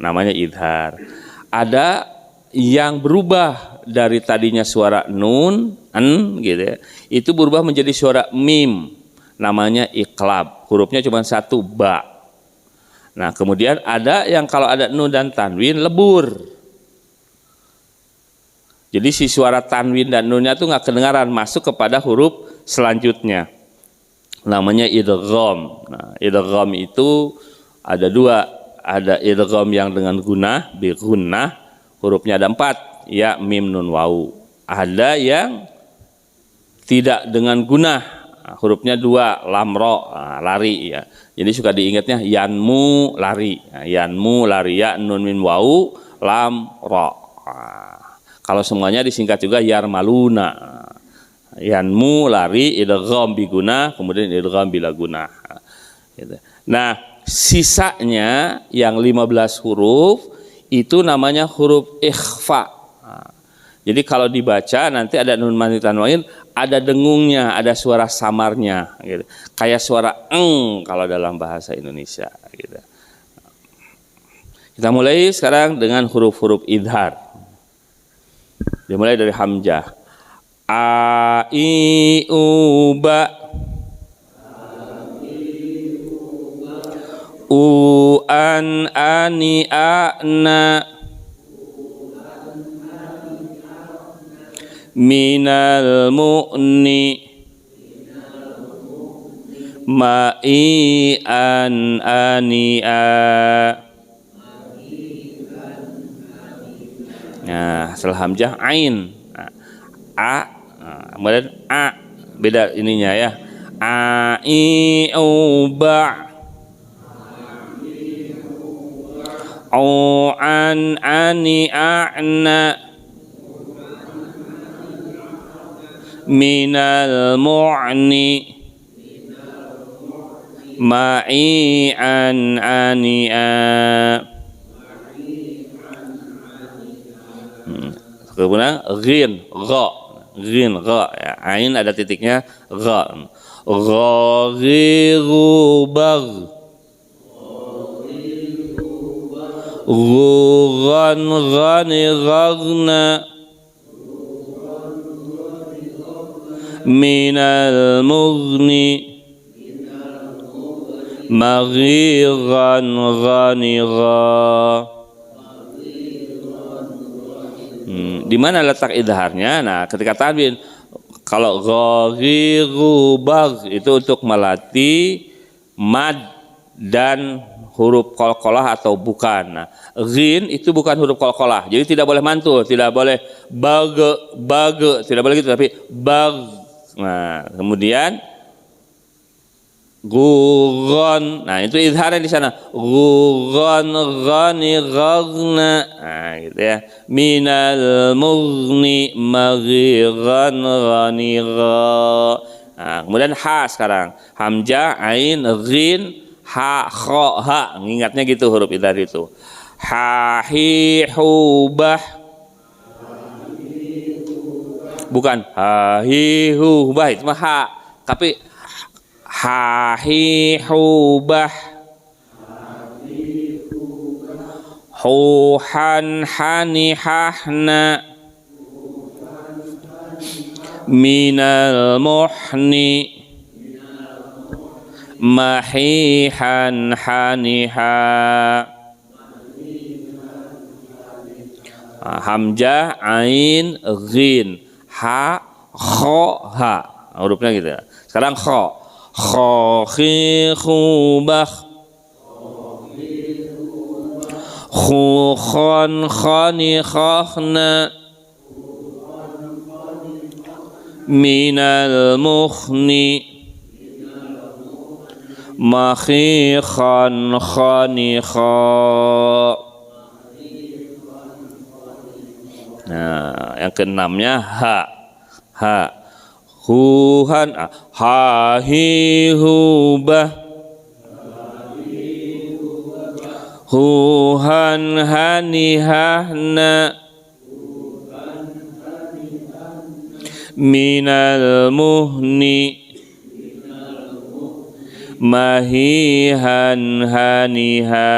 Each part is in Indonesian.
namanya idhar. Ada yang berubah dari tadinya suara nun, gitu ya, itu berubah menjadi suara mim, namanya iqlab. Hurufnya cuma satu, ba. Nah, kemudian ada yang kalau ada nun dan tanwin lebur. Jadi si suara tanwin dan nunnya itu nggak kedengaran, masuk kepada huruf selanjutnya. Namanya idgham. Nah, idgham itu ada dua, ada idgham yang dengan gunnah, bi gunnah, hurufnya ada 4, ya, mim, nun, wawu. Ada yang tidak dengan gunnah, hurufnya 2, lam, ro, lari ya. Jadi suka diingatnya yanmu lari, yanmu lari, ya, nun, mim, wawu, lam, ro. Kalau semuanya disingkat juga yarmaluna. Yanmu lari, idgham bi gunnah, kemudian idgham bila gunnah. Nah, sisanya yang 15 huruf itu namanya huruf ikhfa. Jadi kalau dibaca nanti ada nun mati tanwin, ada dengungnya, ada suara samarnya, gitu. Kayak suara eng kalau dalam bahasa Indonesia. Gitu. Kita mulai sekarang dengan huruf-huruf idhar. Dimulai dari hamzah. A, I, U, Ba. U, An, Ani, A, Na. Minal mu'ni. Ma'i, An, Ani, A. Nah, setelah hamzah ain. A, kemudian a, beda ininya ya. A, I, U, Ba. U, An, Ani, A, Na. Minal mu'ni. Ma'i, An, Ani, A. Kemudian ghin, gha, ghin, gha, ya. Ain ada titiknya, gha. Ghagiru bagh. Ghan, ghani, ghagna. Minal mughni. Maghiran, ghani, gha. Di mana letak idharnya? Nah, ketika tanwin, kalau ghagiru bagh itu untuk melatih mad dan huruf qalqalah atau bukan. Nah, ghin itu bukan huruf qalqalah, jadi tidak boleh mantul, tidak boleh bage, tidak boleh gitu, tapi bagh. Nah, kemudian gugon, nah itu idharnya di sana. Gugon, ghani, ghagna, nah gitu ya. Minal mughni, maghiran, ghani, gha. Nah, kemudian ha sekarang. Hamzah, ain, ghin, ha, kha, ha. Ingatnya gitu huruf idhar itu. Ha, hi, hu, bah. Bukan ha, hi, hu, bah, itu mah ha. Tapi ha, hi, hu, bah. Hu, han, hani, hahna. Minal muhni. Mahi, han, hani, ha. Hamzah, ain, ghin, ha, kha, ha. Hurufnya gitu ya. Sekarang kha. Kha, khi, khu, bah. Khu, khan, khani, khahna. Minal mukhni. Mahi, khan, khani, kha. Nah, yang keenamnya ha. Ha. Huhan, ha, hi, hu, bah. Huhan, hani, hahna. Minal muhni. Mahihan, hani, ha.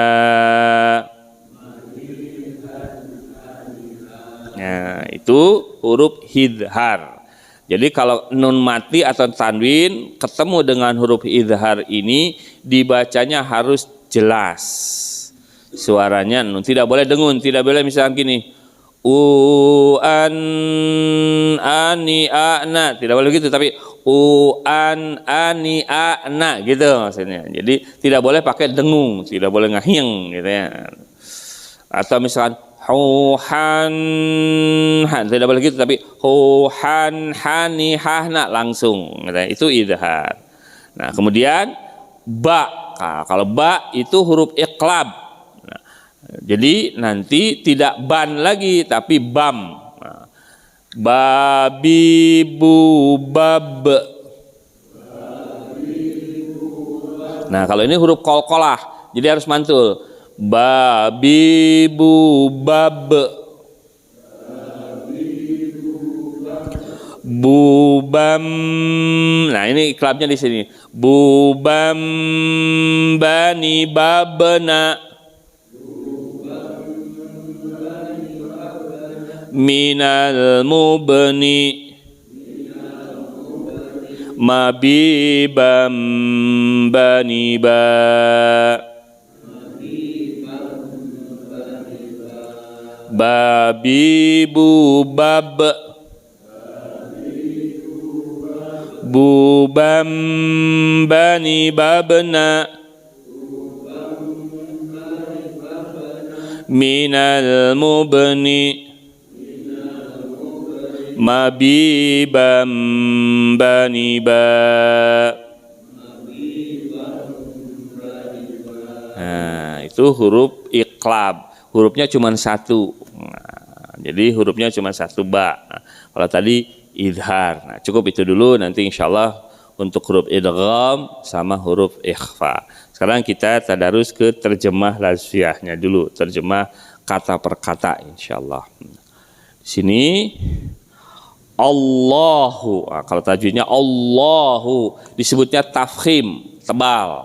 itu huruf idhar. Jadi kalau nun mati atau tanwin ketemu dengan huruf idhar ini dibacanya harus jelas. Suaranya nun, tidak boleh dengun, tidak boleh misalnya gini. An ani ana, tidak boleh gitu, tapi an ani ana gitu maksudnya. Jadi tidak boleh pakai dengung, tidak boleh ngahyeng gitu ya. Atau misalkan huhan han, tidak boleh gitu, tapi huhan hani hahna langsung gitu. Itu idhar. Nah kemudian ba, nah, kalau ba itu huruf iqlab. Nah, jadi nanti tidak ban lagi tapi bam. Nah, babi bu bab. Nah kalau ini huruf qalqalah, jadi harus mantul. Babi bu bab, bubam. Nah ini iklabnya di sini. Bubam bani babna, minal mubni, mabibam bani ba. Babi bu bab, bubam bani babna, minal mubni, mabibam bani ba. Nah itu huruf iqlab, hurufnya cuma satu. Nah, jadi hurufnya cuma satu ba. Nah, kalau tadi idhar. Nah, cukup itu dulu, nanti insya Allah untuk huruf idgham sama huruf ikhfa. Sekarang kita tadarus ke terjemah laziyahnya dulu, terjemah kata per kata insya Allah. Di sini Allahu. Nah, kalau tajwidnya Allahu disebutnya tafkhim, tebal.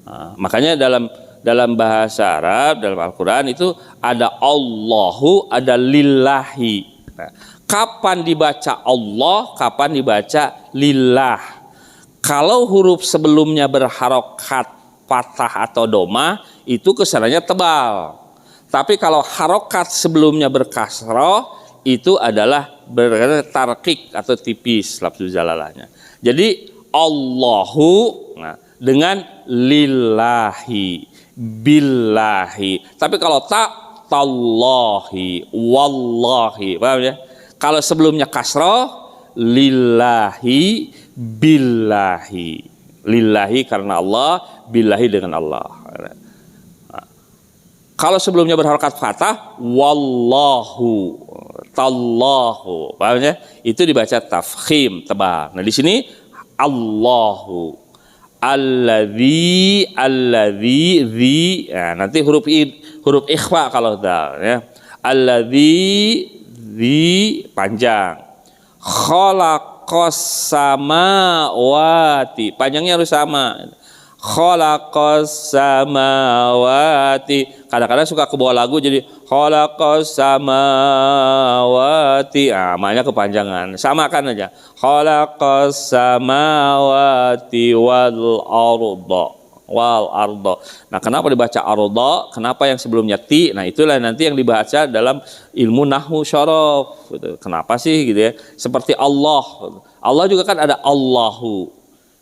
Nah, makanya dalam bahasa Arab, dalam Al-Quran itu ada Allahu, ada lillahi. Nah, kapan dibaca Allah, kapan dibaca lillah. Kalau huruf sebelumnya berharokat fathah atau domah, itu kesananya tebal. Tapi kalau harokat sebelumnya berkasroh, itu adalah bertarkik atau tipis lafzul jalalahnya. Jadi Allahu, nah, dengan lillahi, billahi. Tapi kalau tak, tallahi, wallahi, paham ya? Kalau sebelumnya kasroh, lillahi, billahi. Lillahi karena Allah, billahi dengan Allah. Kalau sebelumnya berharokat fathah, wallahu, tallahu, paham ya? Itu dibaca tafkhim, tebal. Nah di sini Allahu, alladzi, zi. Nah, nanti huruf ikhfa kalau dal ya. Alladzi, zi panjang. Khalaqas samawati, panjangnya harus sama. Khalaqas samawati. Kadang-kadang suka ke bawah lagu jadi khalaqas samawati. Ah, maknanya kepanjangan. Samakan aja. Khalaqas samawati wal arda. Nah, kenapa dibaca arda? Kenapa yang sebelumnya ti? Nah, itulah nanti yang dibaca dalam ilmu nahwu syaraf. Kenapa sih gitu ya? Seperti Allah. Allah juga kan ada Allahu,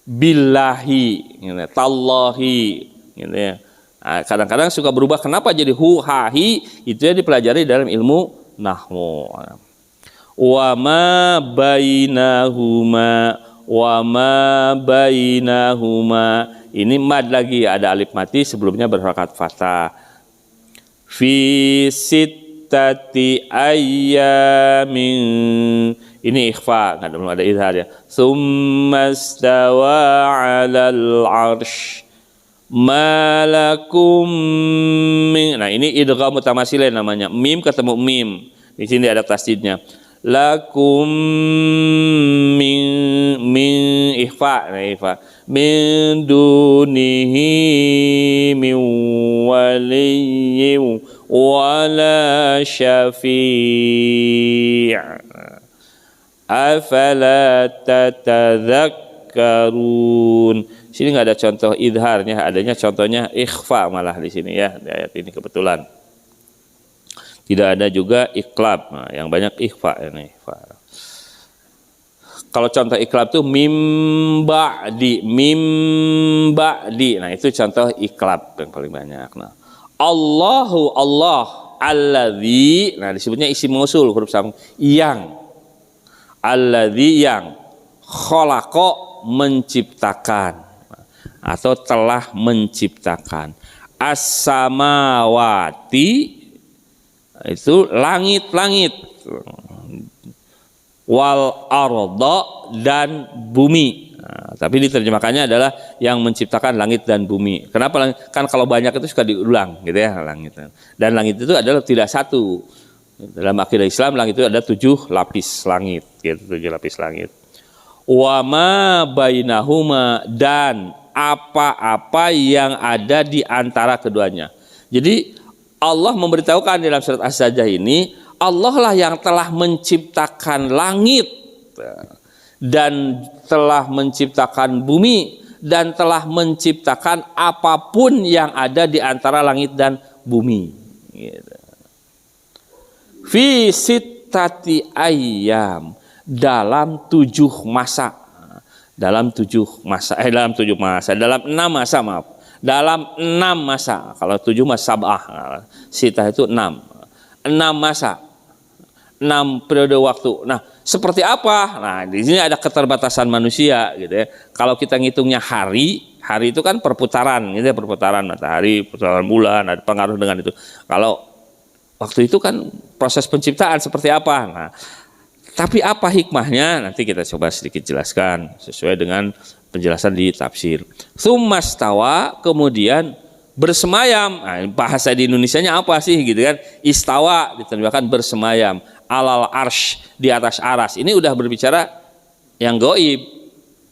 billahi, gitu, tallahi, gitu ya. Nah, kadang-kadang suka berubah. Kenapa jadi hu, ha, hi? Itu ya dipelajari dalam ilmu nahwu. Wa ma bainahuma, wa ma bainahuma. Ini mad lagi, ada alif mati sebelumnya berharakat fathah. Fi sittati ayyamin. Ini ikhfa, belum ada idhar ya. Tsumma stawa 'alal 'arsy. Malakum min. Nah, ini idgham mutamatsilain namanya. Mim ketemu mim. Di sini ada tasdidnya. Lakum min ikhfa, nah ikhfa. Min dunihi min waliyyin wala syafi' afala tatadzakkarun. Sini nggak ada contoh idharnya, adanya contohnya ikhfa malah di sini ya, di ayat ini kebetulan. Tidak ada juga iklab, nah, yang banyak ikhfa ini. Kalau contoh iklab itu mimba'di, nah itu contoh iklab yang paling banyak. Nah, Allahu Allah, alladzi, nah disebutnya isim mausul huruf sambung, yang, alladzi yang, khalaqa menciptakan atau telah menciptakan, as-samawati itu langit-langit, wal arda dan bumi. Nah, tapi diterjemahkannya adalah yang menciptakan langit dan bumi. Kenapa? Kan kalau banyak itu suka diulang gitu ya, langit. Dan langit itu adalah tidak satu. Dalam akidah Islam langit itu ada 7 lapis langit, gitu, 7 lapis langit. Wa ma bainahuma, dan apa-apa yang ada di antara keduanya. Jadi Allah memberitahukan dalam surat As-Sajdah ini, Allah lah yang telah menciptakan langit dan telah menciptakan bumi dan telah menciptakan apapun yang ada di antara langit dan bumi. Fi sittati ayyam, dalam 7 masa. Dalam 7 masa, dalam 6 masa, maaf. Dalam 6 masa. Kalau 7 masa sab'ah, sitah itu 6. 6 masa. 6 periode waktu. Nah, seperti apa? Nah, di sini ada keterbatasan manusia gitu ya. Kalau kita ngitungnya hari itu kan perputaran gitu ya, perputaran matahari, perputaran bulan, ada pengaruh dengan itu. Kalau waktu itu kan proses penciptaan seperti apa? Nah, tapi apa hikmahnya? Nanti kita coba sedikit jelaskan sesuai dengan penjelasan di tafsir. Tsummastawa, kemudian bersemayam. Nah, bahasa di Indonesianya apa sih gitu kan? Istawa diterjemahkan bersemayam, alal arsh, di atas aras. Ini udah berbicara yang gaib,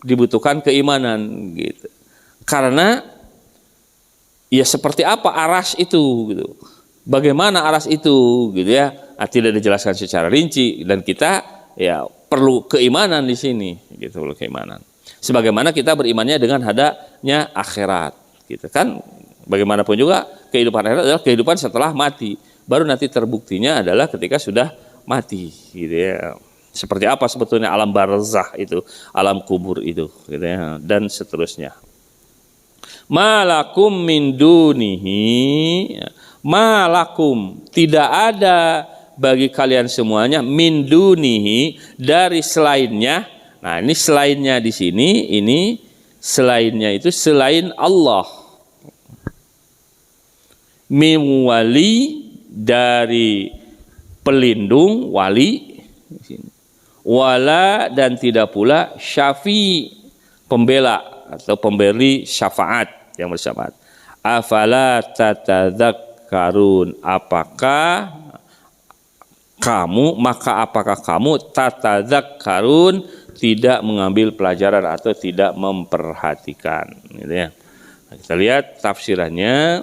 dibutuhkan keimanan gitu. Karena ya seperti apa aras itu gitu. Bagaimana aras itu gitu ya. Nah, tidak dijelaskan secara rinci dan kita ya perlu keimanan di sini gitu, perlu keimanan. Sebagaimana kita berimannya dengan adanya akhirat gitu kan. Bagaimanapun juga kehidupan akhirat adalah kehidupan setelah mati. Baru nanti terbuktinya adalah ketika sudah mati gitu ya. Seperti apa sebetulnya alam barzah itu, alam kubur itu gitu ya, dan seterusnya. Malakum min dunihi, malakum, tidak ada bagi kalian semuanya, min dunihi, dari selainnya. Nah, ini selainnya di sini, ini selainnya itu selain Allah. Min wali, dari pelindung, wali, wala, dan tidak pula syafi, pembela atau pemberi syafaat yang bersyafaat. Afala tatadzakkarun, apakah kamu tatadzakkarun, tidak mengambil pelajaran atau tidak memperhatikan gitu ya. Nah, kita lihat tafsirannya.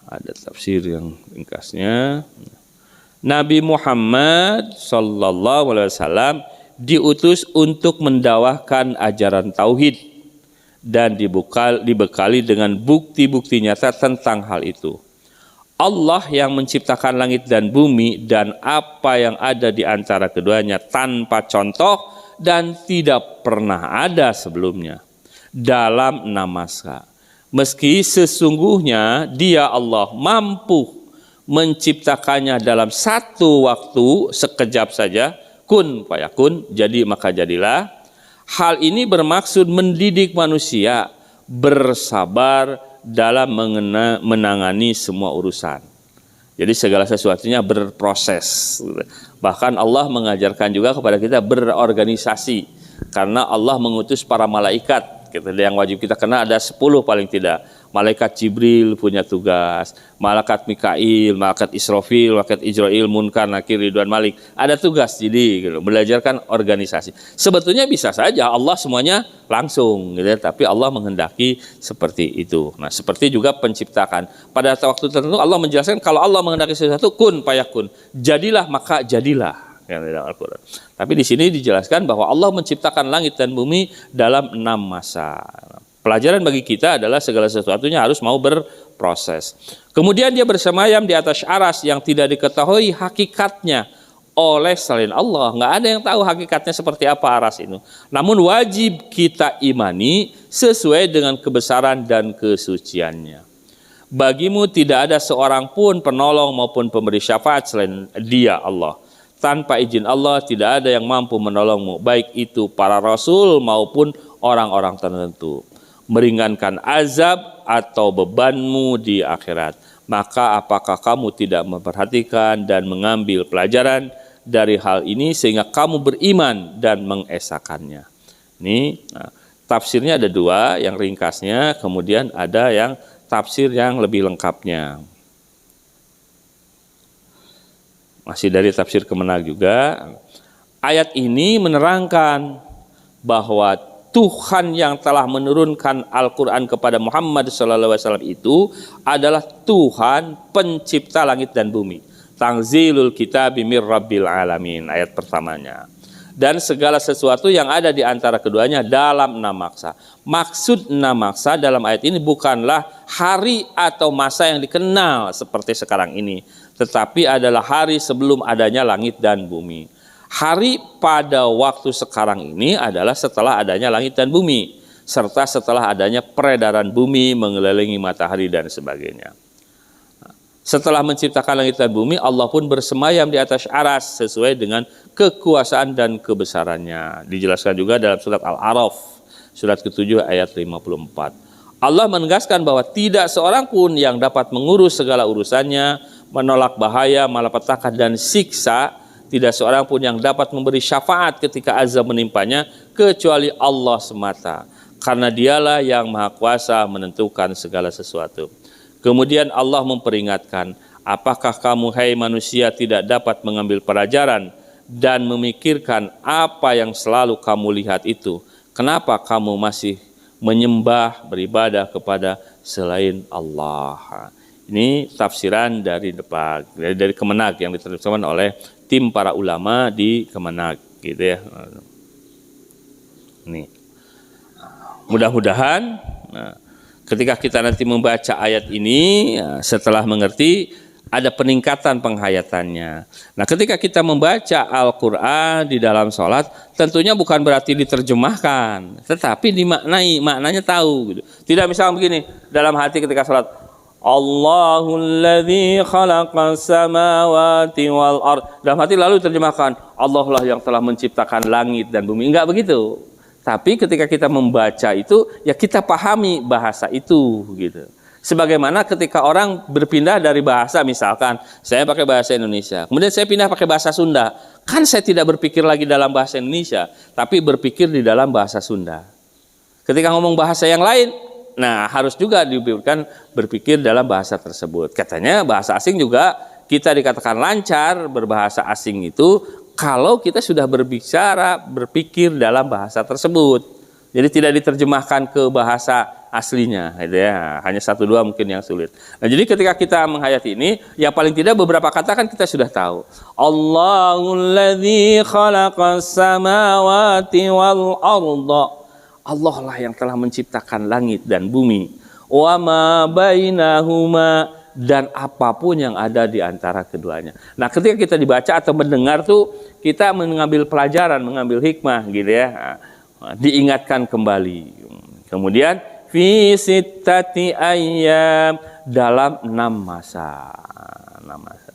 Ada tafsir yang ringkasnya. Nabi Muhammad sallallahu alaihi wasallam diutus untuk mendakwahkan ajaran tauhid dan dibekali dengan bukti-bukti nyata tentang hal itu. Allah yang menciptakan langit dan bumi dan apa yang ada di antara keduanya tanpa contoh dan tidak pernah ada sebelumnya dalam 6 masa. Meski sesungguhnya Dia Allah mampu menciptakannya dalam satu waktu, sekejap saja, kun fayakun, jadi maka jadilah. Hal ini bermaksud mendidik manusia bersabar dalam menangani semua urusan. Jadi segala sesuatunya berproses. Bahkan Allah mengajarkan juga kepada kita berorganisasi, karena Allah mengutus para malaikat malaikat. Gitu. Yang wajib kita kenal ada 10 paling tidak. Malaikat Jibril punya tugas, malaikat Mikail, malaikat Israfil, malaikat Ijrail, Munkar, Nakir, Ridwan, Malik. Ada tugas, jadi gitu, belajarkan organisasi. Sebetulnya bisa saja Allah semuanya langsung, gitu, tapi Allah menghendaki seperti itu. Nah, seperti juga penciptakan. Pada waktu tertentu Allah menjelaskan kalau Allah menghendaki sesuatu, kun payakun, jadilah maka jadilah. Al-Quran. Tapi di sini dijelaskan bahwa Allah menciptakan langit dan bumi dalam 6 masa. Pelajaran bagi kita adalah segala sesuatunya harus mau berproses. Kemudian dia bersemayam di atas aras yang tidak diketahui hakikatnya oleh selain Allah. Nggak ada yang tahu hakikatnya seperti apa aras itu. Namun wajib kita imani sesuai dengan kebesaran dan kesuciannya. Bagimu tidak ada seorang pun penolong maupun pemberi syafaat selain Dia Allah. Tanpa izin Allah tidak ada yang mampu menolongmu, baik itu para rasul maupun orang-orang tertentu. Meringankan azab atau bebanmu di akhirat. Maka apakah kamu tidak memperhatikan dan mengambil pelajaran dari hal ini sehingga kamu beriman dan mengesakannya. Ini tafsirnya ada 2, yang ringkasnya, kemudian ada yang tafsir yang lebih lengkapnya. Masih dari tafsir Kemenag juga. Ayat ini menerangkan bahwa Tuhan yang telah menurunkan Al-Quran kepada Muhammad SAW itu adalah Tuhan pencipta langit dan bumi. Tanzilul kitabi mir rabbil alamin, ayat pertamanya. Dan segala sesuatu yang ada di antara keduanya dalam 6 maksa. Maksud 6 maksa dalam ayat ini bukanlah hari atau masa yang dikenal seperti sekarang ini, tetapi adalah hari sebelum adanya langit dan bumi. Hari pada waktu sekarang ini adalah setelah adanya langit dan bumi, serta setelah adanya peredaran bumi mengelilingi matahari dan sebagainya. Setelah menciptakan langit dan bumi, Allah pun bersemayam di atas aras sesuai dengan kekuasaan dan kebesarannya. Dijelaskan juga dalam surat Al-A'raf, surat ke-7 ayat 54. Allah menegaskan bahwa tidak seorang pun yang dapat mengurus segala urusannya, menolak bahaya, malapetaka dan siksa. Tidak seorang pun yang dapat memberi syafaat ketika azab menimpanya kecuali Allah semata. Karena Dialah yang Maha Kuasa menentukan segala sesuatu. Kemudian Allah memperingatkan, apakah kamu hai manusia tidak dapat mengambil pelajaran dan memikirkan apa yang selalu kamu lihat itu? Kenapa kamu masih menyembah, beribadah kepada selain Allah? Ini tafsiran dari Kemenag yang diterjemahkan oleh tim para ulama di Kemenag, gitu ya. Nih, mudah-mudahan ketika kita nanti membaca ayat ini, setelah mengerti ada peningkatan penghayatannya. Nah, ketika kita membaca Al-Quran di dalam sholat, tentunya bukan berarti diterjemahkan, tetapi dimaknai, maknanya tahu. Gitu. Tidak misalnya begini, dalam hati ketika sholat, Allahul ladzi khalaqas samawati wal ard. Dalam hati lalu terjemahkan, Allah lah yang telah menciptakan langit dan bumi. Enggak begitu. Tapi ketika kita membaca itu, ya kita pahami bahasa itu gitu. Sebagaimana ketika orang berpindah dari bahasa, misalkan saya pakai bahasa Indonesia, kemudian saya pindah pakai bahasa Sunda, kan saya tidak berpikir lagi dalam bahasa Indonesia, tapi berpikir di dalam bahasa Sunda. Ketika ngomong bahasa yang lain, nah, harus juga diberikan berpikir dalam bahasa tersebut. Katanya bahasa asing juga kita dikatakan lancar berbahasa asing itu kalau kita sudah berpikir dalam bahasa tersebut. Jadi tidak diterjemahkan ke bahasa aslinya, gitu ya. Hanya 1-2 mungkin yang sulit. Nah, jadi ketika kita menghayati ini, yang paling tidak beberapa kata kan kita sudah tahu. Allahul ladzi khalaqas samawati wal arda. Allah lah yang telah menciptakan langit dan bumi. Wa ma bainahuma, dan apapun yang ada di antara keduanya. Nah, ketika kita dibaca atau mendengar tuh kita mengambil pelajaran, mengambil hikmah gitu ya. Diingatkan kembali. Kemudian fi sittati ayyam, dalam 6 masa. 6 masa.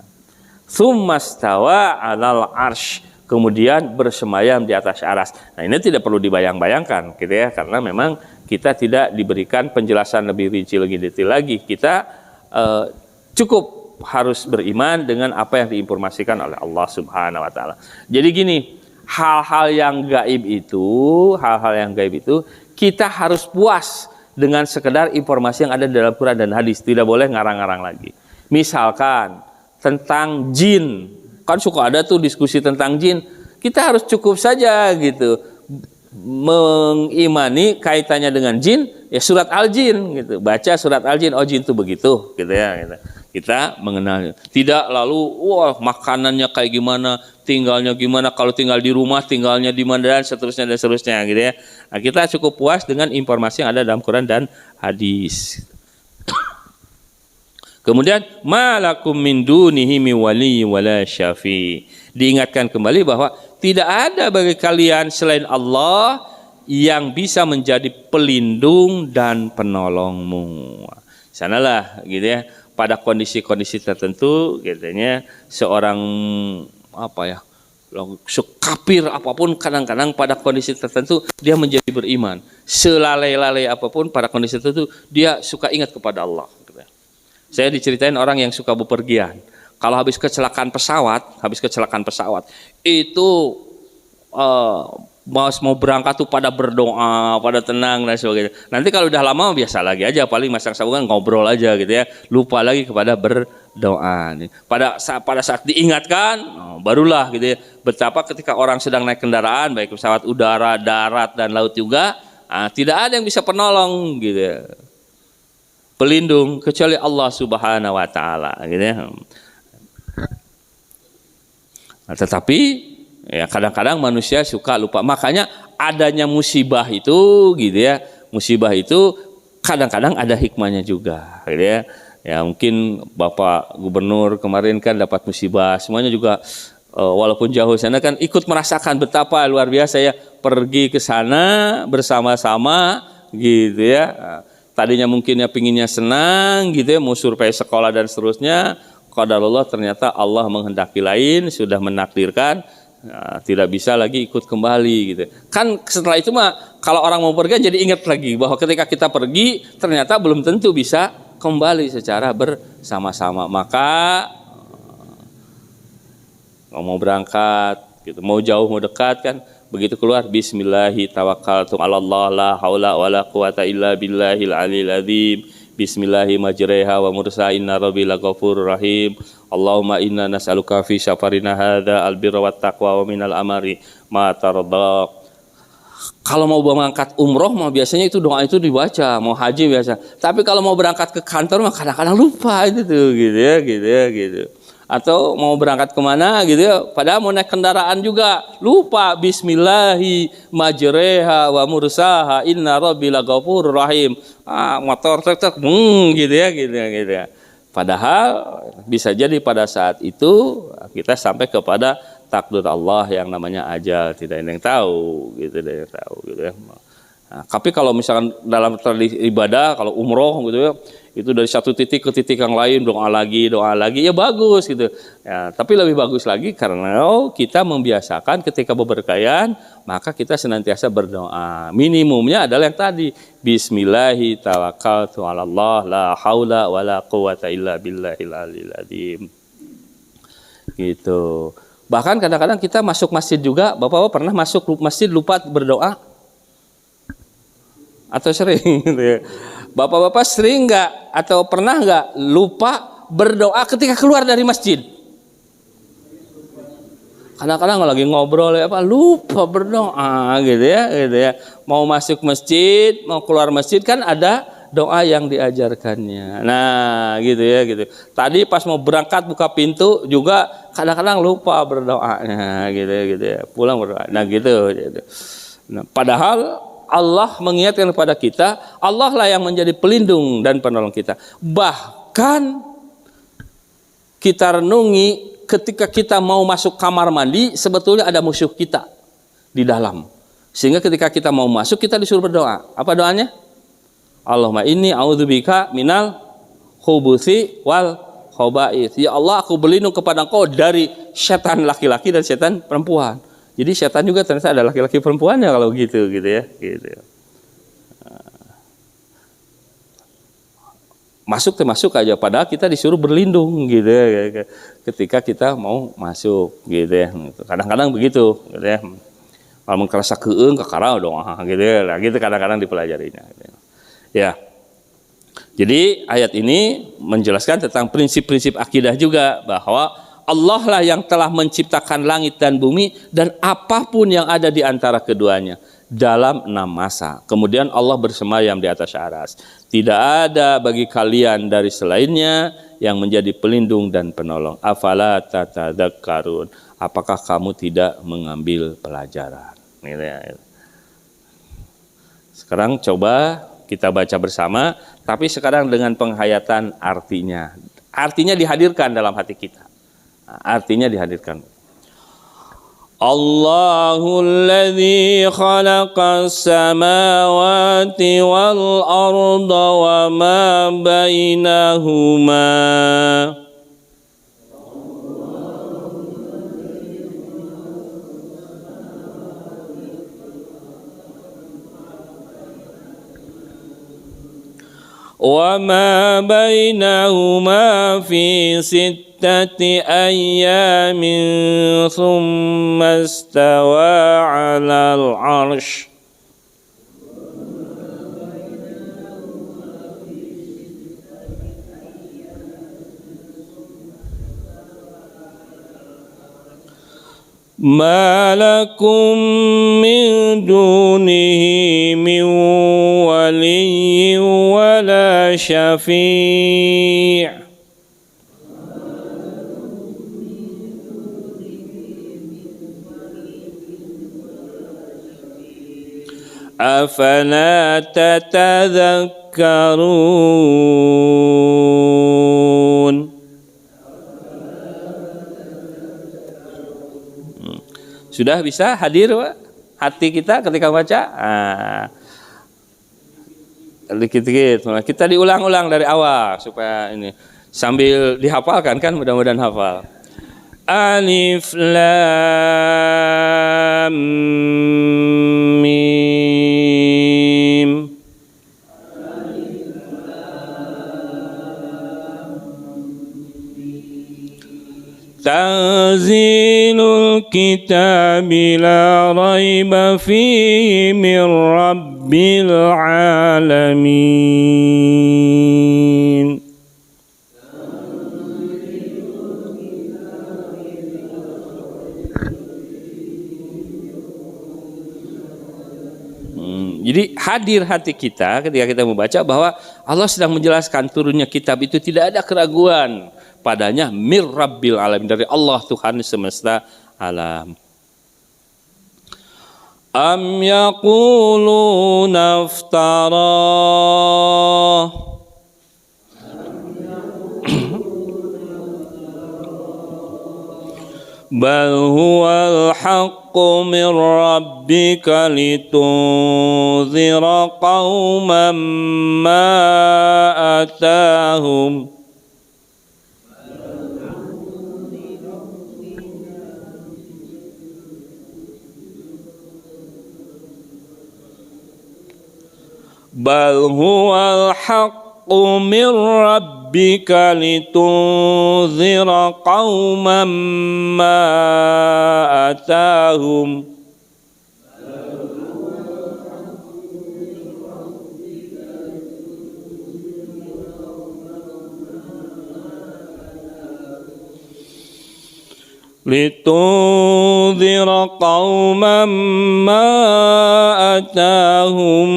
Tsummastawa 'alal arsy, kemudian bersemayam di atas aras. Nah, ini tidak perlu dibayang-bayangkan gitu ya, karena memang kita tidak diberikan penjelasan lebih rinci, lebih detail lagi. Kita cukup harus beriman dengan apa yang diinformasikan oleh Allah Subhanahu wa taala. Jadi gini, hal-hal yang gaib itu kita harus puas dengan sekedar informasi yang ada dalam Quran dan hadis, tidak boleh ngarang-ngarang lagi. Misalkan tentang jin, kan suka ada tuh diskusi tentang jin, kita harus cukup saja gitu mengimani kaitannya dengan jin, ya surat Al-Jin gitu, baca surat Al-Jin, oh jin itu begitu gitu ya gitu. Kita mengenal, tidak lalu wah makanannya kayak gimana, tinggalnya gimana, kalau tinggal di rumah tinggalnya di mana, dan seterusnya gitu ya. Nah, kita cukup puas dengan informasi yang ada dalam Quran dan hadis. Kemudian malakum min dunihi mi wali wala syafi. Diingatkan kembali bahwa tidak ada bagi kalian selain Allah yang bisa menjadi pelindung dan penolongmu. Sanalah gitu ya. Pada kondisi-kondisi tertentu, katanya seorang sekapir apapun, kadang-kadang pada kondisi tertentu dia menjadi beriman. Selalai-lalai apapun pada kondisi tertentu dia suka ingat kepada Allah. Saya diceritain orang yang suka bepergian. Kalau habis kecelakaan pesawat itu mau berangkat tuh pada berdoa, pada tenang dan sebagainya. Nanti kalau udah lama biasa lagi aja, paling masang sabungan ngobrol aja gitu ya, lupa lagi kepada berdoa. Pada saat diingatkan, barulah gitu ya, betapa ketika orang sedang naik kendaraan, baik pesawat udara, darat dan laut juga, tidak ada yang bisa penolong gitu ya, pelindung kecuali Allah Subhanahu wa taala gitu ya. Nah, tetapi ya kadang-kadang manusia suka lupa, makanya adanya musibah itu gitu ya, musibah itu kadang-kadang ada hikmahnya juga gitu ya. Ya mungkin Bapak Gubernur kemarin kan dapat musibah, semuanya juga walaupun jauh sana kan ikut merasakan betapa luar biasa ya, pergi ke sana bersama-sama gitu ya. Tadinya mungkin ya pinginnya senang gitu ya, mau survei sekolah dan seterusnya, qadarullah ternyata Allah menghendaki lain, sudah menakdirkan. Nah, tidak bisa lagi ikut kembali gitu. Kan setelah itu mah kalau orang mau pergi jadi ingat lagi bahwa ketika kita pergi ternyata belum tentu bisa kembali secara bersama-sama. Maka mau berangkat gitu, mau jauh mau dekat kan, begitu keluar bismillahi tawakkaltu 'alallah la haula wala quwata illa billahil aliyil azim. Bismillahi majreha wa mursa inna rabbi laghafurur rahim. Allahumma inna nas'aluka fi safarina hadza albirra wat taqwa wa minal amari ma tarda. Kalau mau berangkat umroh mah biasanya itu doa itu dibaca, mau haji biasa. Tapi kalau mau berangkat ke kantor mah kadang-kadang lupa itu tuh gitu ya. Atau mau berangkat kemana gitu ya, padahal mau naik kendaraan juga lupa bismillahi majreha wa mursaha inna rabbi laghafurur rahim. Motor tek gitu ya. Padahal bisa jadi pada saat itu kita sampai kepada takdir Allah yang namanya ajal, tidak ada yang tahu gitu ya. Nah, tapi kalau misalkan dalam tradisi ibadah, kalau umroh gitu ya, itu dari satu titik ke titik yang lain doa lagi ya bagus gitu ya. Tapi lebih bagus lagi karena kita membiasakan ketika berberkayan maka kita senantiasa berdoa. Minimumnya adalah yang tadi, bismillahi tawakkaltu 'alallah la haula wala quwata illa billahil aliyil azim. Gitu. Bahkan kadang-kadang kita masuk masjid juga, Bapak pernah masuk masjid lupa berdoa? Atau sering gitu ya. Bapak-bapak sering nggak atau pernah nggak lupa berdoa ketika keluar dari masjid? Kadang-kadang lagi ngobrol ya lupa berdoa gitu ya. Mau masuk masjid, mau keluar masjid kan ada doa yang diajarkannya. Nah gitu ya. Tadi pas mau berangkat buka pintu juga kadang-kadang lupa berdoa. Nah gitu ya. Pulang berdoa. Nah gitu. Nah, padahal Allah mengingatkan kepada kita, Allah lah yang menjadi pelindung dan penolong kita. Bahkan kita renungi ketika kita mau masuk kamar mandi, sebetulnya ada musuh kita di dalam. Sehingga ketika kita mau masuk, kita disuruh berdoa. Apa doanya? Allahumma inni a'udzubika minal khubuthi wal khaba'ith. Ya Allah, aku berlindung kepada Engkau dari setan laki-laki dan setan perempuan. Jadi setan juga ternyata ada laki-laki perempuannya kalau gitu ya. masuk termasuk aja, padahal kita disuruh berlindung gitu ya, ketika kita mau masuk gitu ya. Kadang-kadang begitu gitu ya. Kalau kerasa keung ke karau dong gitu ya. Nah, gitu kadang-kadang dipelajarinya gitu. Ya. Jadi ayat ini menjelaskan tentang prinsip-prinsip akidah juga, bahwa Allah lah yang telah menciptakan langit dan bumi dan apapun yang ada di antara keduanya dalam 6 masa. Kemudian Allah bersemayam di atas arsy. Tidak ada bagi kalian dari selainnya yang menjadi pelindung dan penolong. Afala tatadzakkarun. Apakah kamu tidak mengambil pelajaran? Sekarang coba kita baca bersama, tapi sekarang dengan penghayatan artinya. Artinya dihadirkan dalam hati kita. Artinya dihadirkan. Allahul ladzi khalaqas samawati wal arda wa ma bainahuma. وما بينهما في 6 أيام ثم استوى على العرش ما لكم من دونه من ولي ولا شفيع أفلا تتذكرون. Sudah bisa hadir Pak, hati kita ketika baca? Dikit-dikit. Kita diulang-ulang dari awal supaya ini sambil dihafalkan kan, mudah-mudahan hafal. Alif Lam Mim. Tanzilul kitab la raiba fihi min rabbil alamin. Jadi hadir hati kita ketika kita membaca bahwa Allah sedang menjelaskan turunnya kitab itu tidak ada keraguan padanya, mir rabbil alamin, dari Allah Tuhan semesta alam. Am yaquluna iftara bal huwal haqqu min rabbika litunzira qauman ma atahum bal huwal haqqu min rabbika litunzira qauman ma atahum litunzira qauman ma atahum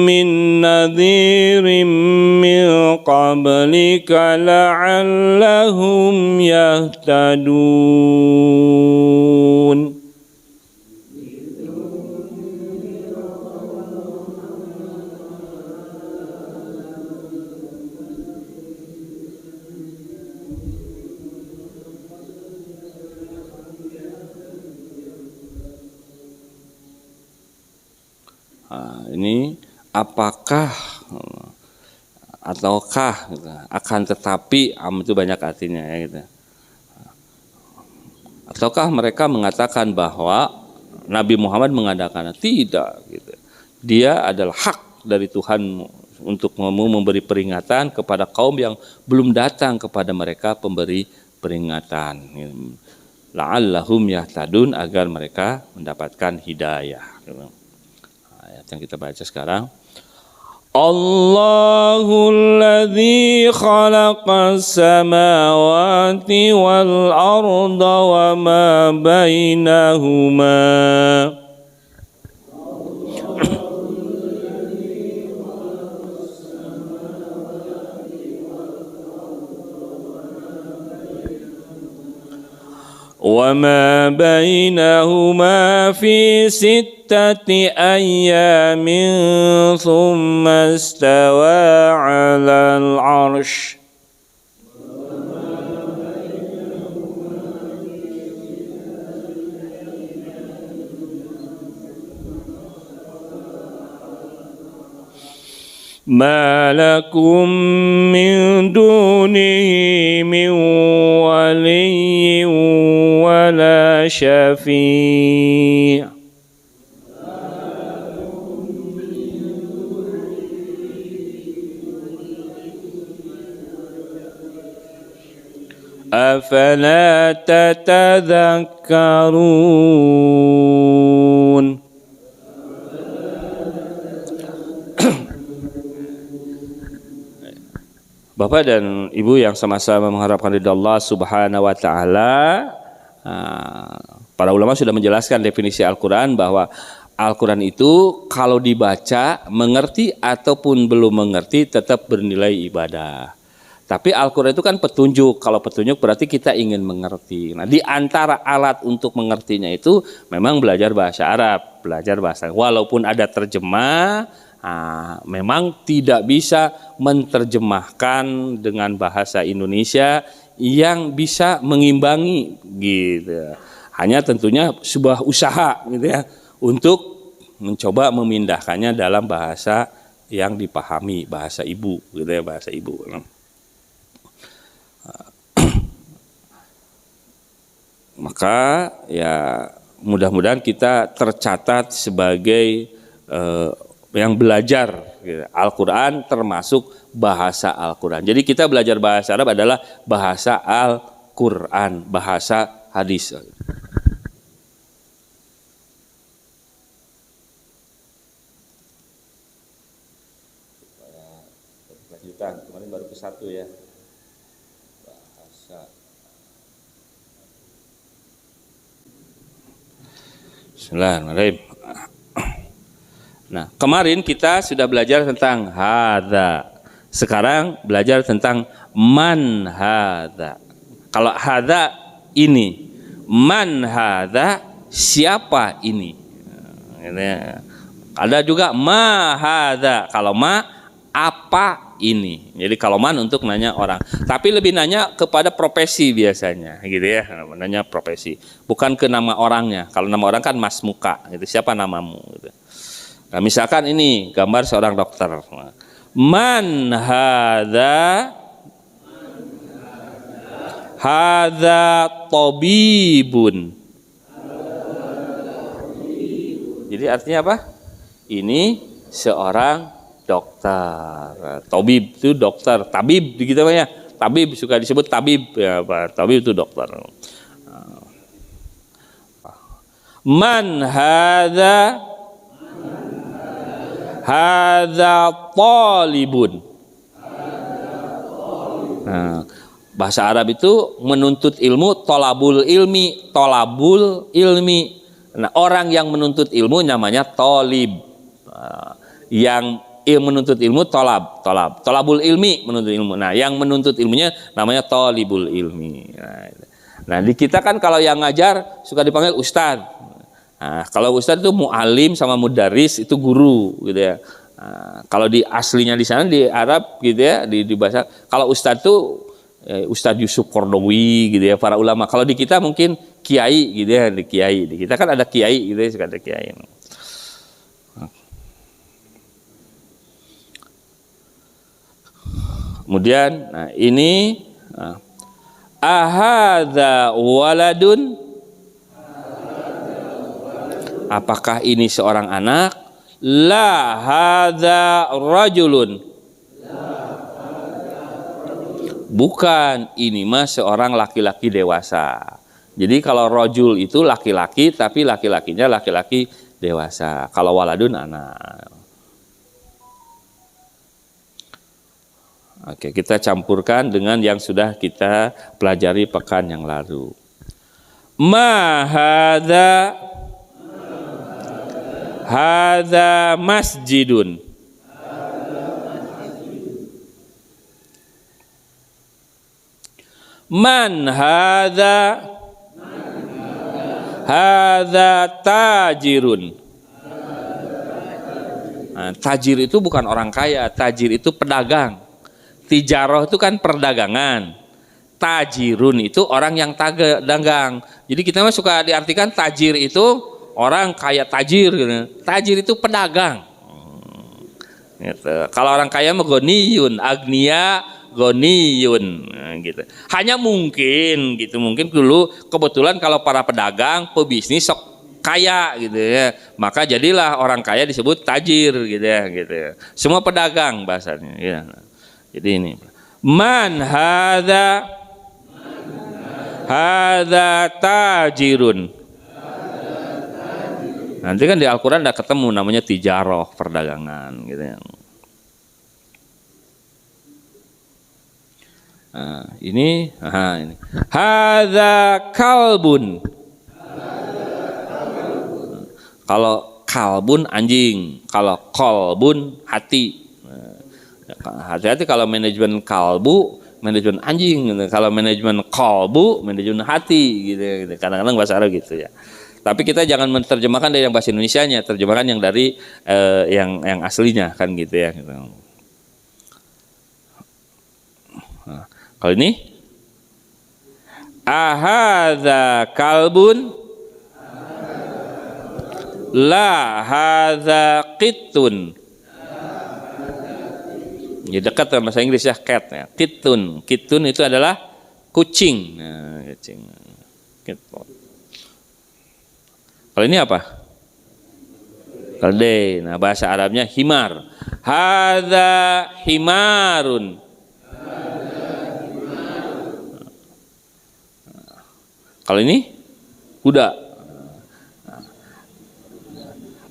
min nadhirin min qablika la'allahum yahtadun. Ini apakah ataukah gitu, akan tetapi itu banyak artinya ya gitu. Ataukah mereka mengatakan bahwa Nabi Muhammad mengadakan? Tidak gitu. Dia adalah hak dari Tuhanmu untuk memberi peringatan kepada kaum yang belum datang kepada mereka pemberi peringatan. La'allahum yahtadun, agar mereka mendapatkan hidayah. Ayat yang kita baca sekarang. Allahul ladzi khalaqas samawati wal arda wa ma bainahuma. وما بينهما في 6 أيام ثم استوى على العرش ما لكم من دونه من ولي ولا شفيع أفلا تتذكرون. Bapak dan Ibu yang sama-sama mengharapkan ridha Allah Subhanahu wa taala, para ulama sudah menjelaskan definisi Al-Qur'an bahwa Al-Qur'an itu kalau dibaca, mengerti ataupun belum mengerti tetap bernilai ibadah. Tapi Al-Qur'an itu kan petunjuk. Kalau petunjuk berarti kita ingin mengerti. Nah, di antara alat untuk mengertinya itu memang belajar bahasa Arab, belajar bahasa. Walaupun ada terjemah, memang tidak bisa menerjemahkan dengan bahasa Indonesia yang bisa mengimbangi gitu. Hanya tentunya sebuah usaha gitu ya untuk mencoba memindahkannya dalam bahasa yang dipahami, bahasa ibu gitu ya, bahasa ibu. Maka ya mudah-mudahan kita tercatat sebagai yang belajar Al-Quran termasuk bahasa Al-Quran. Jadi kita belajar bahasa Arab adalah bahasa Al-Quran, bahasa hadis. Lanjutan, kemarin baru ke 1 ya. Bahasa. Bismillahirrahmanirrahim. Nah, kemarin kita sudah belajar tentang hadza. Sekarang belajar tentang man hadza. Kalau hadza ini, man hadza siapa ini. Ada juga ma hadza. Kalau ma apa ini. Jadi kalau man untuk nanya orang. Tapi lebih nanya kepada profesi biasanya, gitu ya. Nanya profesi, bukan ke nama orangnya. Kalau nama orang kan mas muka, gitu. Siapa namamu? Gitu. Nah, misalkan ini gambar seorang dokter. Man hadza? Hadza tabibun. Jadi artinya apa? Ini seorang dokter. Tabib itu dokter, tabib gitu ya. Tabib suka disebut tabib ya, Pak. Tabib itu dokter. Man hadza? Hadza talibun. Nah, bahasa Arab itu menuntut ilmu, tolabul ilmi, tolabul ilmi. Nah, orang yang menuntut ilmu namanya tolib. Yang menuntut ilmu tolabul ilmi, menuntut ilmu. Nah, yang menuntut ilmunya namanya tolibul ilmi. Nah, di kita kan kalau yang ngajar suka dipanggil ustadz. Nah, kalau ustadz itu mu'alim sama mudaris itu guru gitu ya. Nah, kalau di aslinya di sana di Arab gitu ya, di bahasa kalau ustadz itu Ustadz Yusuf Kordowi gitu ya, para ulama. Kalau di kita mungkin kiai gitu ya, di kiai. Di kita kan ada kiai gitu ya, suka ada kiai. Kemudian nah ini ahadza waladun. Apakah ini seorang anak? La hadza rajulun. Bukan, ini mah seorang laki-laki dewasa. Jadi kalau rojul itu laki-laki, tapi laki-lakinya laki-laki dewasa. Kalau waladun anak. Oke, kita campurkan dengan yang sudah kita pelajari pekan yang lalu. Ma hadza masjidun. Man hadza tajirun. Nah, tajir itu bukan orang kaya, tajir itu pedagang. Tijaroh itu kan perdagangan. Tajirun itu orang yang dagang. Jadi kita mah suka diartikan tajir itu orang kaya tajir gitu. Tajir itu pedagang. Gitu. Kalau orang kaya mah goniyun, agnia, goniyun, nah, gitu. Hanya mungkin gitu, mungkin dulu kebetulan kalau para pedagang, pebisnis sok kaya gitu ya, maka jadilah orang kaya disebut tajir gitu ya, gitu ya. Semua pedagang bahasanya. Ya. Jadi ini, man hadza tajirun. Nanti kan di Al-Quran udah ketemu namanya tijaroh, perdagangan gitu ya. Nah, ini. Hadza kalbun. Kalau kalbun anjing, kalau kolbun hati. Hati-hati kalau manajemen kalbu, manajemen anjing gitu. Kalau manajemen kolbu, manajemen hati gitu. Kadang-kadang bahasa Arab gitu ya. Tapi kita jangan menerjemahkan dari yang bahasa Indonesianya, terjemahkan yang dari yang aslinya kan gitu ya. Gitu. Nah, kalau ini ahadza kalbun la hadza qittun. Ya dekat sama bahasa Inggris ya, cat ya. Qittun. Qittun itu adalah kucing. Nah, kucing. Kalau ini apa? Keldai. Nah, bahasa Arabnya himar. Hadza himarun. Kalau ini kuda.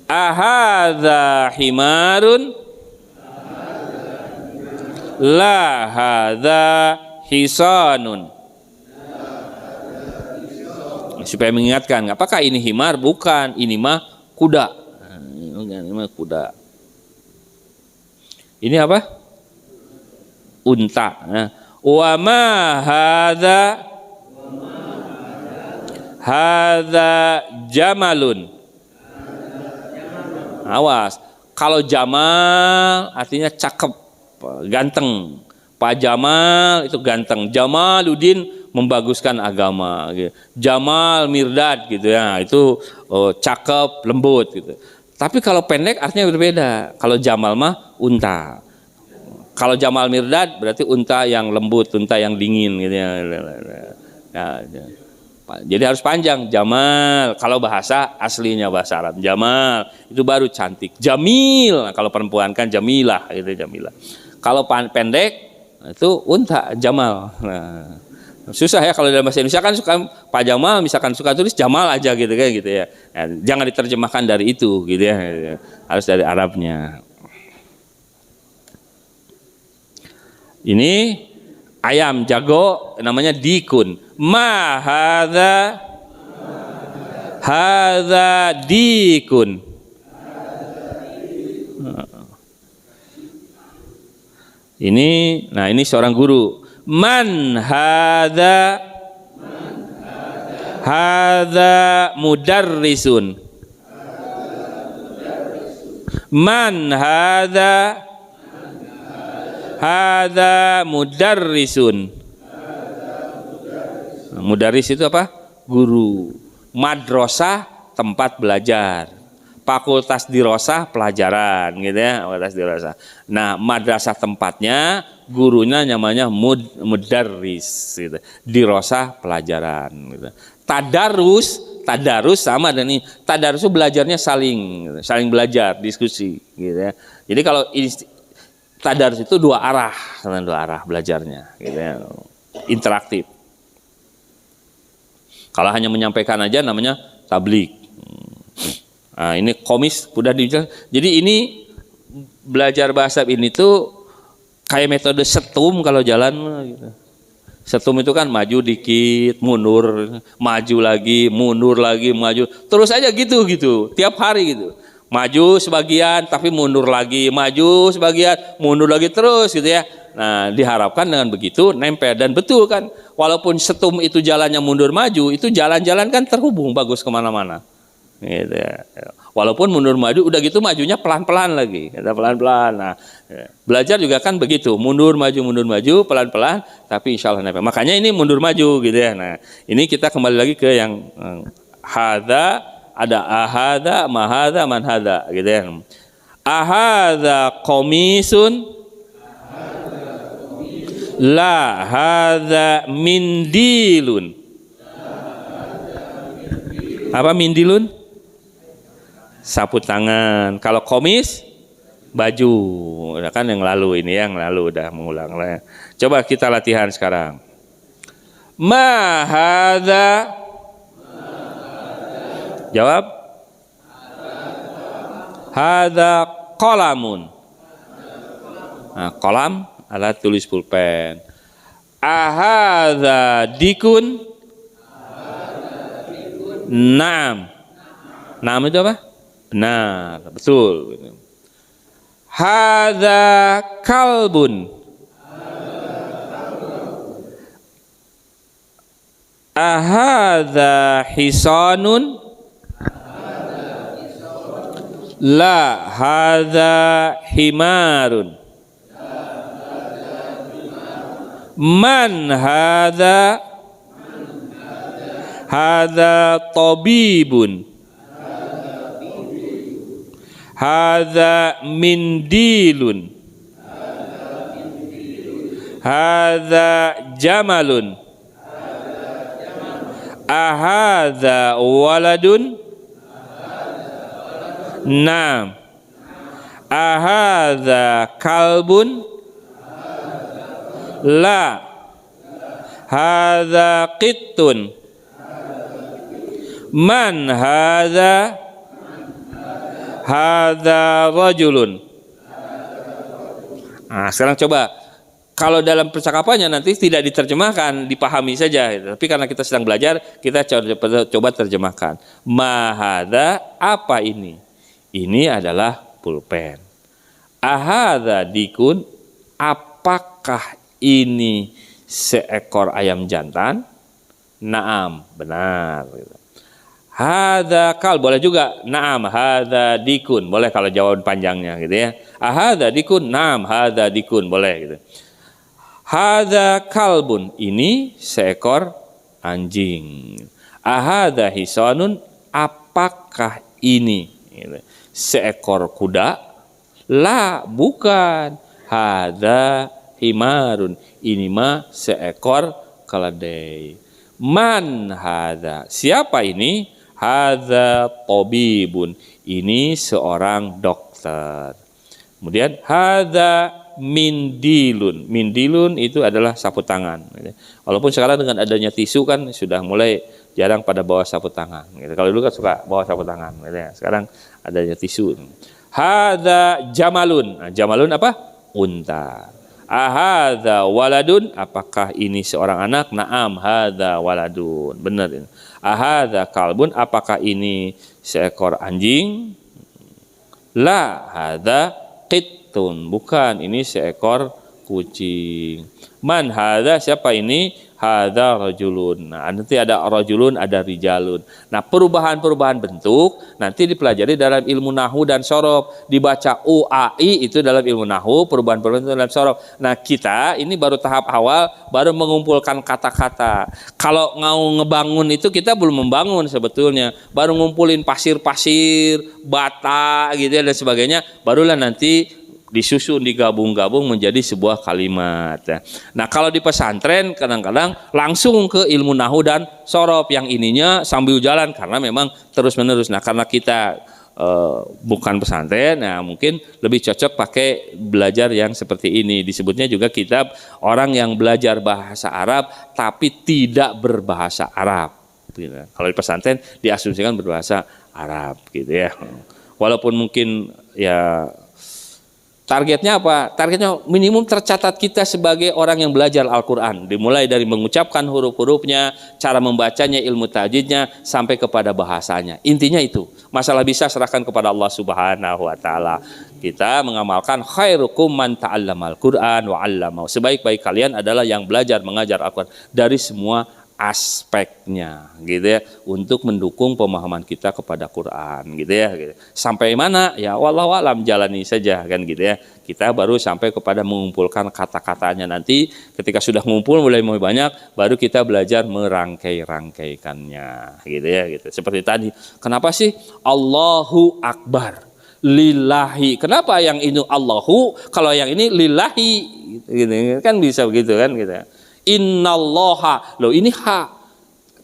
Ahadza himarun la hadza hisanun. Supaya mengingatkan, apakah ini himar? Bukan, ini mah kuda. Ini mah kuda. Ini apa? Unta. Nah, wa ma hadza jamalun. Awas, kalau Jamal artinya cakep, ganteng. Pak Jamal itu ganteng. Jamaluddin membaguskan agama. Gitu. Jamal Mirdad gitu ya, itu cakep, lembut gitu. Tapi kalau pendek artinya berbeda. Kalau Jamal mah unta. Kalau Jamal Mirdad berarti unta yang lembut, unta yang dingin gitu ya. Jadi harus panjang. Jamal kalau bahasa aslinya bahasa Arab Jamal itu baru cantik. Jamil kalau perempuan kan Jamilah gitu, Jamilah. Kalau pendek itu unta Jamal. Nah, susah ya kalau dalam bahasa Indonesia kan suka Pak Jamal misalkan suka tulis Jamal aja gitu kan gitu ya. Jangan diterjemahkan dari itu gitu ya. Harus dari Arabnya. Ini ayam jago namanya dikun. Ma hadza dikun. Ini, nah ini seorang guru. Man hadza mudarrisun. Man hadza mudarrisun. Mudarris itu apa? Guru. Madrasah tempat belajar. Fakultas dirosah pelajaran gitu ya, fakultas dirosah. Nah, madrasah tempatnya, gurunya namanya mudarris gitu. Dirosah pelajaran gitu. Tadarus sama dan ini. Tadarus itu belajarnya saling belajar, diskusi gitu ya. Jadi kalau tadarus itu dua arah belajarnya, gitu ya. Interaktif. Kalau hanya menyampaikan aja namanya tablik. Nah, ini komis udah dijelaskan. Jadi ini belajar bahasa ini tuh kayak metode setum kalau jalan gitu. Setum itu kan maju dikit, mundur, maju lagi, mundur lagi, maju. Terus aja gitu tiap hari gitu. Maju sebagian tapi mundur lagi, maju sebagian, mundur lagi terus gitu ya. Nah, diharapkan dengan begitu nempel, dan betul kan, walaupun setum itu jalannya mundur maju, itu jalan-jalan kan terhubung bagus kemana-mana. Gitu ya. Walaupun mundur maju, udah gitu majunya pelan-pelan lagi, kata pelan-pelan. Nah, belajar juga kan begitu, mundur maju, pelan-pelan, tapi insya Allah nempel. Makanya ini mundur maju gitu ya. Nah, ini kita kembali lagi ke yang hadza, ada ahadza, mahadza, manhadza gitu ya. Ahadza qamisun, la hadza mindilun. Apa mindilun? Sapu tangan. Kalau komis, baju. Udah kan yang lalu, ini yang lalu udah mengulang lah. Coba kita latihan sekarang. Ma hadza. Jawab. Hadza qalamun. Nah, kolam alat tulis pulpen. Ahadza dikun. Naam. Naam itu apa? Benar, betul. Hadza kalbun. Ahadza hisanun. La hadza himarun. Man hadza. Hadza tabibun. Hadza mindilun. Hadza jamalun. Ahadza waladun. Naam. Ahadza kalbun. La. Hadza qittun. Man hadza. Hadza rajulun. Nah, sekarang coba, kalau dalam percakapannya nanti tidak diterjemahkan, dipahami saja. Tapi karena kita sedang belajar, kita coba terjemahkan. Ma hadza, apa ini? Ini adalah pulpen. Ahadza dikun, apakah ini seekor ayam jantan? Naam, benar. Hadza kal, boleh juga. Naam, hadza dikun, boleh kalau jawaban panjangnya gitu ya. Hadza dikun, naam, hadza dikun, boleh gitu. Hadza kalbun, ini seekor anjing. Hadza hisanun, apakah ini gitu. Seekor kuda? La, bukan. Hadza himarun, ini mah seekor keledai. Man hadza, siapa ini? Hadza tabibun, ini seorang dokter. Kemudian hadza mindilun. Mindilun itu adalah sapu tangan. Walaupun sekarang dengan adanya tisu kan sudah mulai jarang pada bawa sapu tangan. Kalau dulu kan suka bawa sapu tangan. Sekarang adanya tisu. Hadza jamalun. Nah, jamalun apa? Unta. Ahadza waladun, apakah ini seorang anak? Naam, hadza waladun. Benar ini. Ahadza kalbun, apakah ini seekor anjing? La, hadza qittun, bukan, ini seekor kucing. Man hadza, siapa ini? Hadza rajulun. Nah, nanti ada rajulun, ada rijalun. Nah, perubahan-perubahan bentuk nanti dipelajari dalam ilmu nahwu dan sorof. Dibaca UAI itu dalam ilmu nahwu, perubahan-perubahan dalam sorof. Nah, kita ini baru tahap awal, baru mengumpulkan kata-kata. Kalau mau ngebangun itu kita belum membangun sebetulnya. Baru ngumpulin pasir-pasir, bata gitu ya, dan sebagainya. Barulah nanti disusun, digabung-gabung menjadi sebuah kalimat. Nah, kalau di pesantren kadang-kadang langsung ke ilmu nahwu dan sorof, yang ininya sambil jalan karena memang terus-menerus. Nah, karena kita bukan pesantren, nah mungkin lebih cocok pakai belajar yang seperti ini. Disebutnya juga kitab orang yang belajar bahasa Arab tapi tidak berbahasa Arab. Gitu. Kalau di pesantren diasumsikan berbahasa Arab, gitu ya. Walaupun mungkin ya targetnya apa? Targetnya minimum tercatat kita sebagai orang yang belajar Al-Quran. Dimulai dari mengucapkan huruf-hurufnya, cara membacanya, ilmu tajwidnya, sampai kepada bahasanya. Intinya itu. Masalah bisa serahkan kepada Allah Subhanahu wa Ta'ala. Kita mengamalkan khairukum man ta'allamal Qur'an wa 'allamahu. Sebaik-baik kalian adalah yang belajar mengajar Al-Quran dari semua aspeknya, gitu ya, untuk mendukung pemahaman kita kepada Quran, gitu ya, gitu. Sampai mana ya wallahu alam, jalani saja kan, gitu ya. Kita baru sampai kepada mengumpulkan kata-katanya. Nanti ketika sudah ngumpul mulai banyak, baru kita belajar merangkai-rangkaikannya, gitu ya, gitu. Seperti tadi, kenapa sih Allahu Akbar lillahi, kenapa yang ini Allahu, kalau yang ini lillahi, gitu kan, bisa begitu kan, gitu ya. Innallaha, loh ini ha,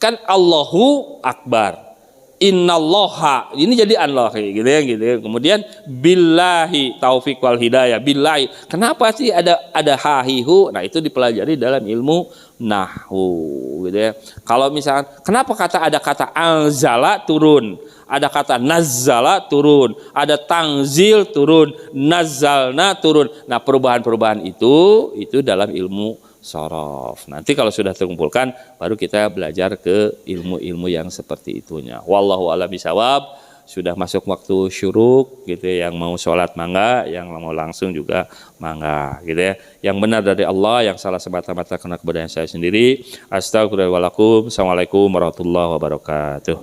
kan Allahu Akbar, innallaha, ini jadi Allah, gitu ya, gitu ya. Kemudian billahi, taufik wal hidayah, billahi, kenapa sih ada hahihu? Nah itu dipelajari dalam ilmu nahwu, gitu ya. Kalau misalkan kenapa ada kata anzala turun, ada kata nazzala turun, ada tangzil turun, nazzalna turun. Nah perubahan-perubahan itu dalam ilmu sorof. Nanti kalau sudah terkumpulkan, baru kita belajar ke ilmu-ilmu yang seperti itunya. Wallahu a'lam bishawab. Sudah masuk waktu syuruk, gitu ya. Yang mau sholat mangga, yang mau langsung juga mangga, gitu ya. Yang benar dari Allah, yang salah semata-mata karena kebudayaan saya sendiri. Astagfirullahaladzim. Assalamualaikum warahmatullahi wabarakatuh.